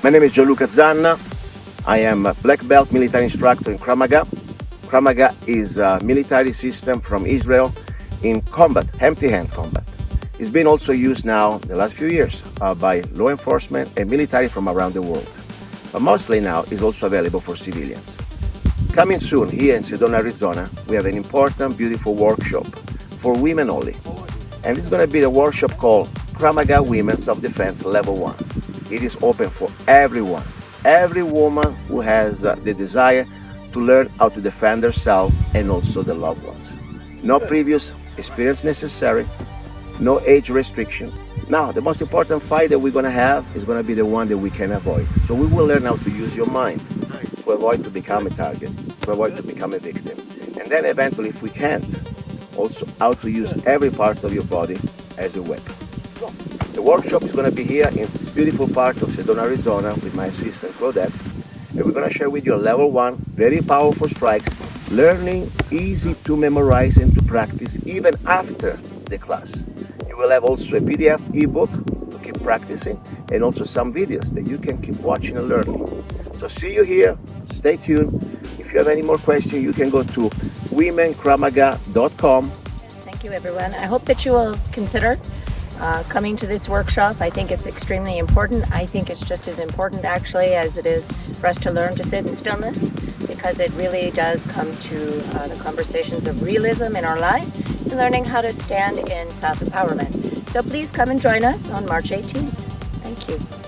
My name is Gianluca Zanna. I am a black belt military instructor in Krav-Maga. Krav-Maga is a military system from Israel in combat, empty hands combat. It's been also used now the last few years by law enforcement and military from around the world. But mostly now is also available for civilians. Coming soon here in Sedona, Arizona, we have an important, beautiful workshop for women only. And it's going to be a workshop called Krav-Maga Women Self-Defense Level 1. It is open for everyone, every woman who has the desire to learn how to defend herself and also the loved ones. No previous experience necessary, no age restrictions. Now, the most important fight that we're going to have is going to be the one that we can avoid. So we will learn how to use your mind to avoid to become a target, to avoid to become a victim. And then eventually, if we can't, also how to use every part of your body as a weapon. The workshop is going to be here in this beautiful part of Sedona, Arizona with my assistant Claudette. And we're going to share with you a level 1, very powerful strikes, learning easy to memorize and to practice even after the class. You will have also a PDF ebook to keep practicing and also some videos that you can keep watching and learning. So see you here, stay tuned. If you have any more questions, you can go to womenkravmaga.com. Thank you everyone. I hope that you will consider coming to this workshop. I think it's extremely important. I think it's just as important actually as it is for us to learn to sit in stillness, because it really does come to the conversations of realism in our life and learning how to stand in self-empowerment. So please come and join us on March 18th. Thank you.